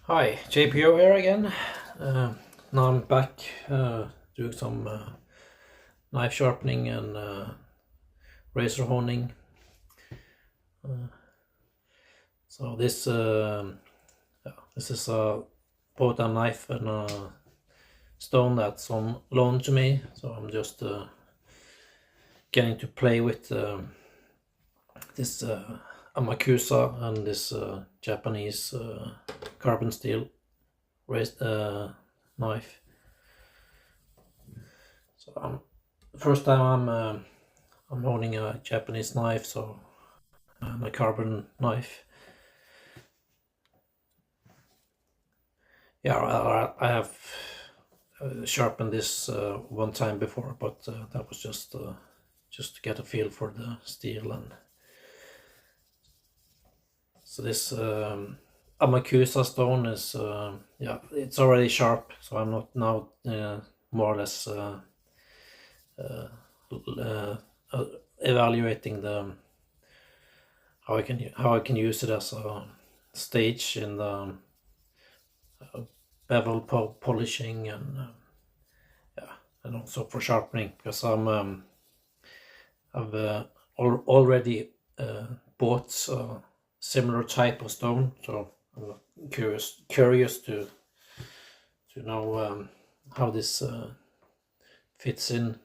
Hi, JPO here again. Now I'm back doing some knife sharpening and razor honing. So this is both a knife and a stone that's on loan to me. So I'm just getting to play with this Amakusa and this Japanese carbon steel knife. So first time I'm holding a Japanese knife, so a carbon knife. Yeah, I have sharpened this one time before, but that was just to get a feel for the steel. And so this Amakusa stone is yeah, it's already sharp, so I'm not now more or less evaluating the how I can use it as a stage in the bevel polishing and yeah, and also for sharpening, because I've already bought a similar type of stone, so I'm curious to know how this fits in.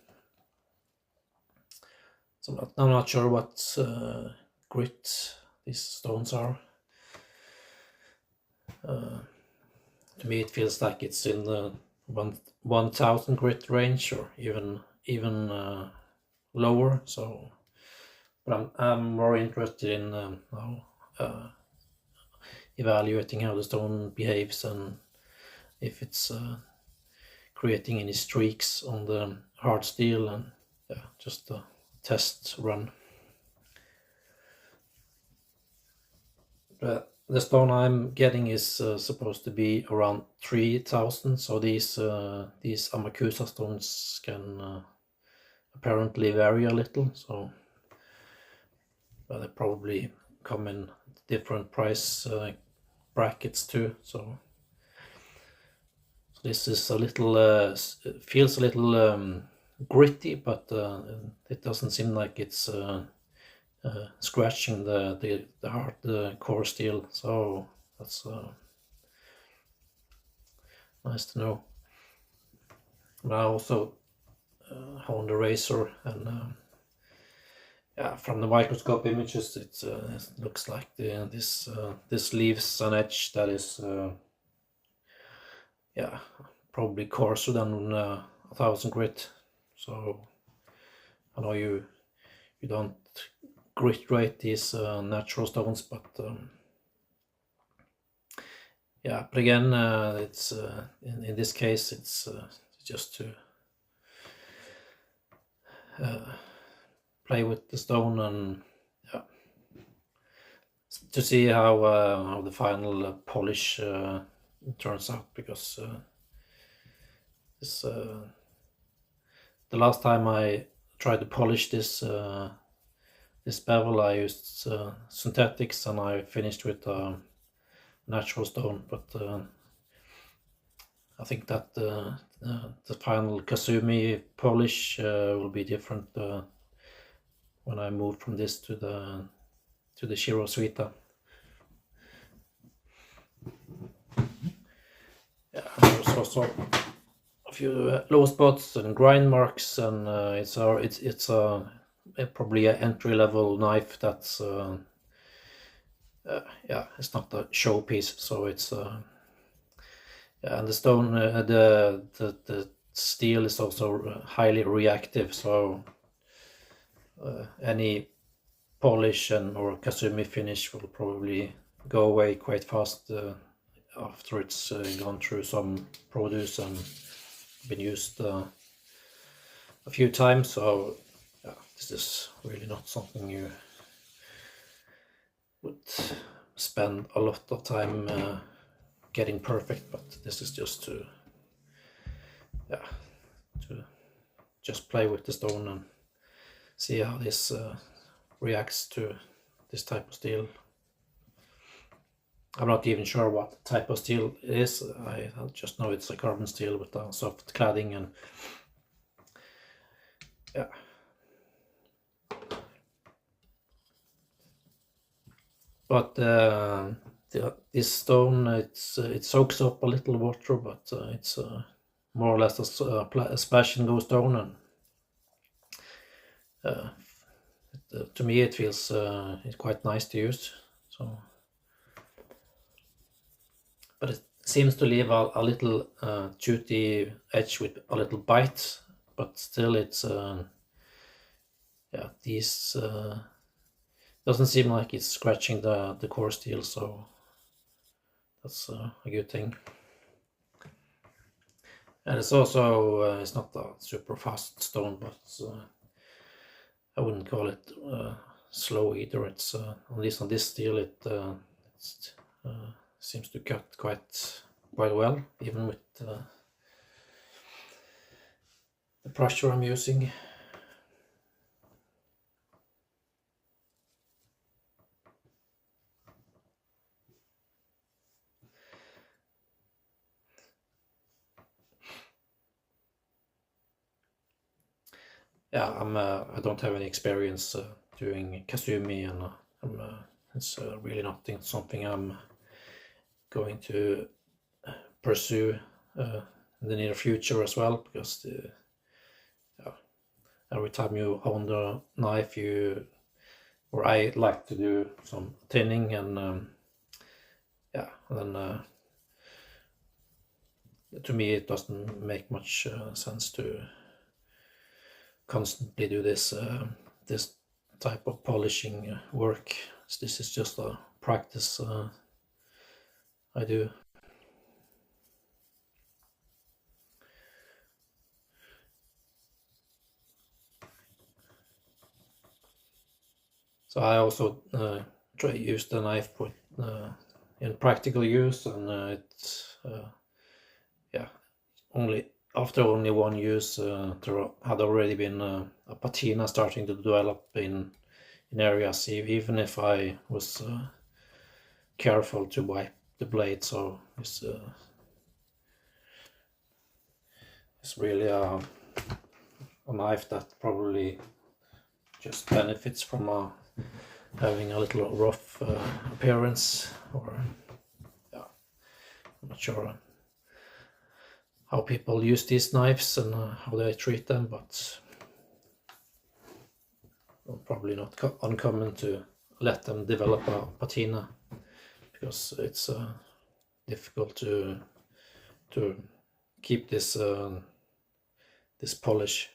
So I'm not sure what grit these stones are. To me, it feels like it's in the 1000 grit range, or even lower. So, but I'm more interested in how evaluating how the stone behaves and if it's creating any streaks on the hard steel, and yeah, just a test run. But the stone I'm getting is supposed to be around 3000, so these Amakusa stones can apparently vary a little, so but they probably come in different price brackets too. So this is a little feels a little gritty, but it doesn't seem like it's scratching the hard core steel, so that's nice to know. And I also honed the razor, and yeah, from the microscope images, it looks like this leaves an edge that is yeah, probably coarser than 1000 grit. So I know you don't grit rate these natural stones, but yeah, but again, it's in this case, it's just to play with the stone and yeah, to see how the final polish turns out, because this the last time I tried to polish this this bevel, I used synthetics, and I finished with natural stone, but I think that the final Kasumi polish will be different when I move from this to the Shiro Suita. Yeah, there's also a few low spots and grind marks, and it's probably an entry-level knife that's yeah, it's not a showpiece, so it's yeah, and the stone the steel is also highly reactive, so any polish or Kasumi finish will probably go away quite fast after it's gone through some produce and been used a few times. So yeah, this is really not something you would spend a lot of time getting perfect, but this is just to yeah, to just play with the stone and see how this reacts to this type of steel. I'm not even sure what type of steel it is. I just know it's a carbon steel with a soft cladding, and yeah. But this stone, it soaks up a little water, but it's more or less a splash and go stone, and to me it feels it's quite nice to use. So, but it seems to leave a little toothy edge with a little bite, but still it's yeah, these doesn't seem like it's scratching the core steel, so that's a good thing. And it's also it's not a super fast stone, but I wouldn't call it slow either. It's at least on this steel, it seems to cut quite well, even with the pressure I'm using. Yeah, I don't have any experience doing kasumi, and it's really not something I'm going to pursue in the near future as well, because every time you own the knife, or I like to do some tinning, and yeah, then to me it doesn't make much sense to constantly do this type of polishing work. This is just a practice I do. So I also try to use the knife in practical use, and it's yeah, after only one use there had already been a patina starting to develop in areas, even if I was careful to wipe the blade. So it's really a knife that probably just benefits from having a little rough appearance, or yeah, I'm not sure how people use these knives and how they treat them, but probably not uncommon to let them develop a patina, because it's difficult to keep this this polish.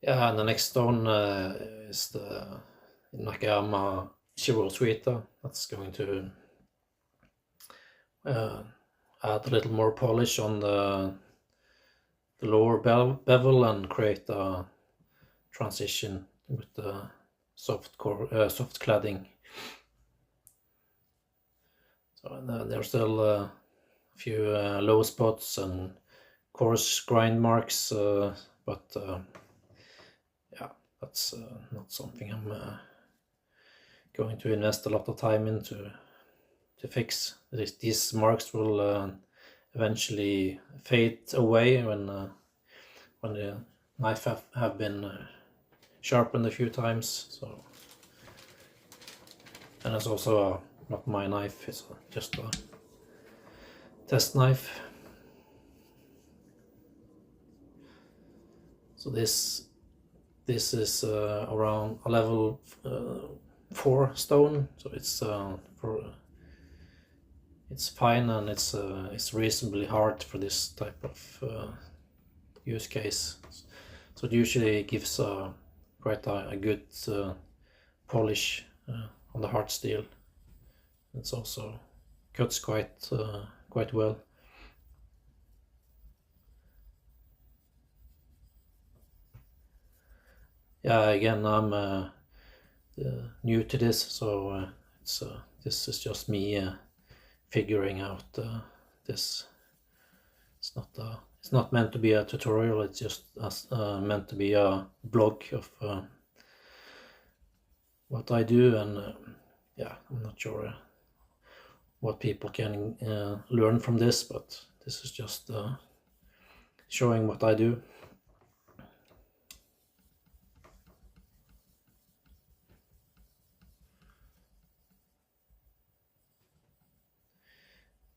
Yeah, and the next stone is the Nakayama Shiro that's going to add a little more polish on the lower bevel and create a transition with the soft cladding. So there's still a few low spots and coarse grind marks, but yeah, that's not something I'm going to invest a lot of time into to fix. These marks will eventually fade away when the knife have been sharpened a few times. So, and it's also not my knife; it's just a test knife. So this is around a level 4 stone. So it's fine, and it's reasonably hard for this type of use case. So it usually gives quite a good polish on the hard steel. It's also cuts quite well. Yeah, again, I'm new to this, so this is just me figuring out this. It's not meant to be a tutorial. It's just meant to be a blog of what I do, and yeah, I'm not sure what people can learn from this, but this is just showing what I do.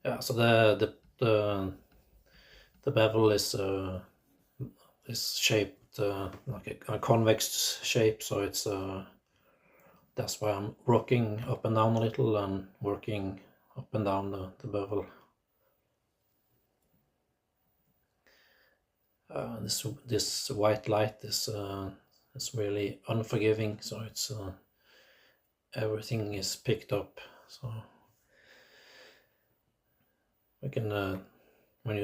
Yeah, so the bevel is shaped like a convex shape, so it's that's why I'm rocking up and down a little and working up and down the bevel. This white light is really unforgiving, so it's everything is picked up. So we can when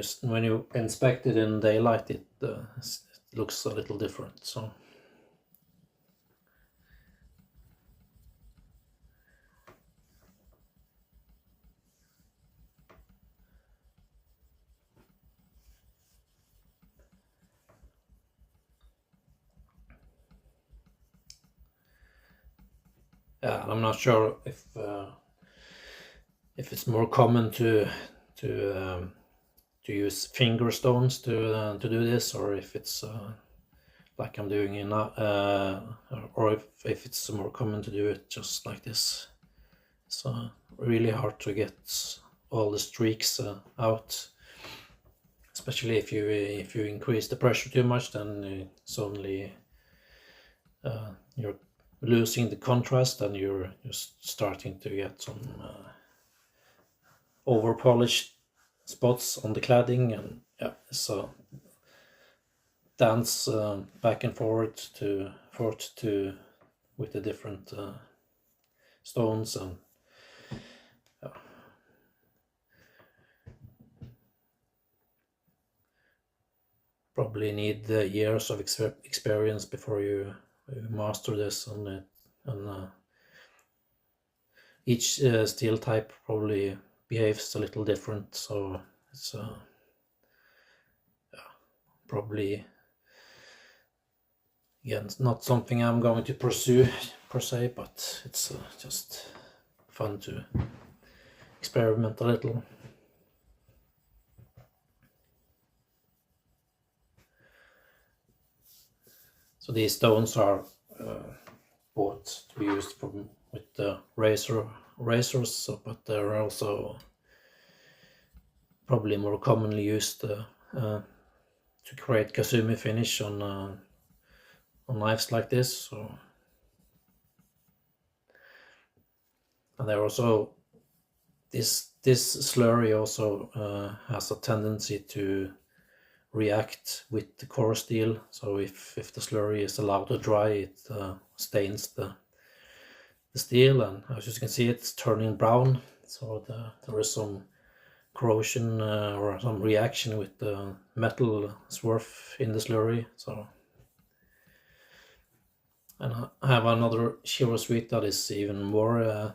you inspect it in daylight, it looks a little different. So yeah, I'm not sure if it's more common to use finger stones to do this, or if it's like I'm doing it now, or if it's more common to do it just like this. It's really hard to get all the streaks out, especially if you increase the pressure too much. Then suddenly you're losing the contrast, and you're starting to get some over polished spots on the cladding, and yeah, so dance back and forth to with the different stones, and probably need years of experience before you master this, and each steel type probably behaves a little different, so it's probably, again, it's not something I'm going to pursue per se, but it's just fun to experiment a little. So these stones are bought to be used with the razors, so, but they're also probably more commonly used to create kasumi finish on knives like this. So, and they're also this slurry also has a tendency to react with the core steel. So if the slurry is allowed to dry, it stains the steel, and as you can see, it's turning brown. So there is some corrosion or some reaction with the metal swarf in the slurry. So, and I have another shear suite that is even more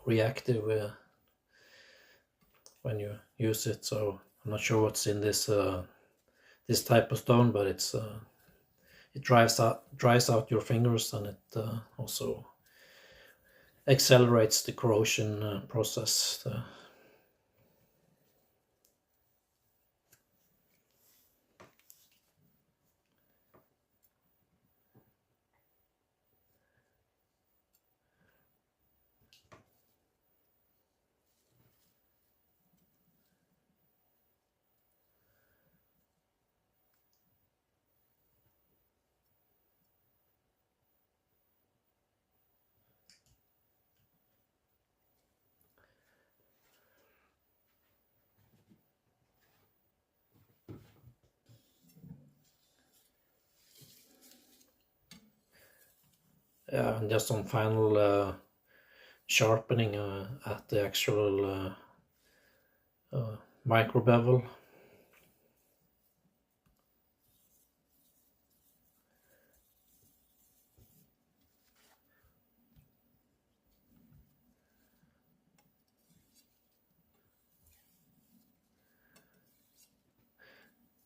reactive when you use it. So I'm not sure what's in this this type of stone, but it dries out your fingers, and it also accelerates the corrosion process. Yeah, and just some final sharpening at the actual micro bevel.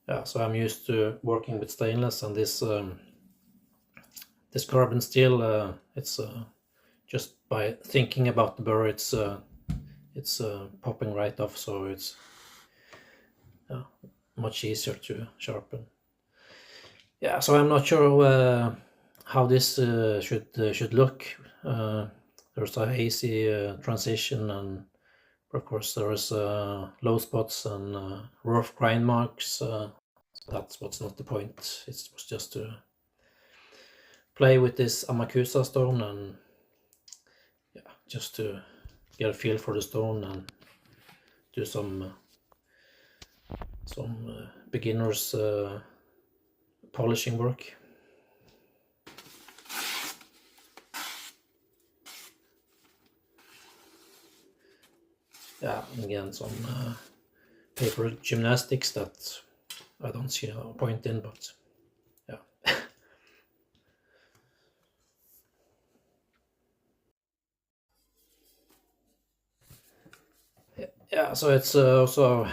Yeah, so I'm used to working with stainless, and this carbon steel, it's just by thinking about the burr, it's popping right off, so it's much easier to sharpen. Yeah, so I'm not sure how this should look. There's a hazy transition, and of course there is low spots and rough grind marks. So that's what's not the point. It was just to play with this Amakusa stone, and yeah, just to get a feel for the stone and do some beginners polishing work. Yeah, and again some paper gymnastics that I don't see a point in, but yeah. Yeah, so it's also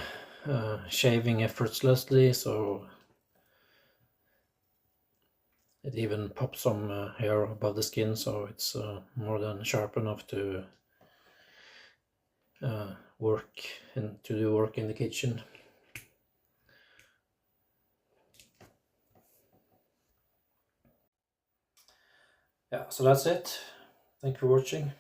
shaving effortlessly, so it even pops some hair above the skin, so it's more than sharp enough to do work in the kitchen. Yeah, so that's it. Thank you for watching.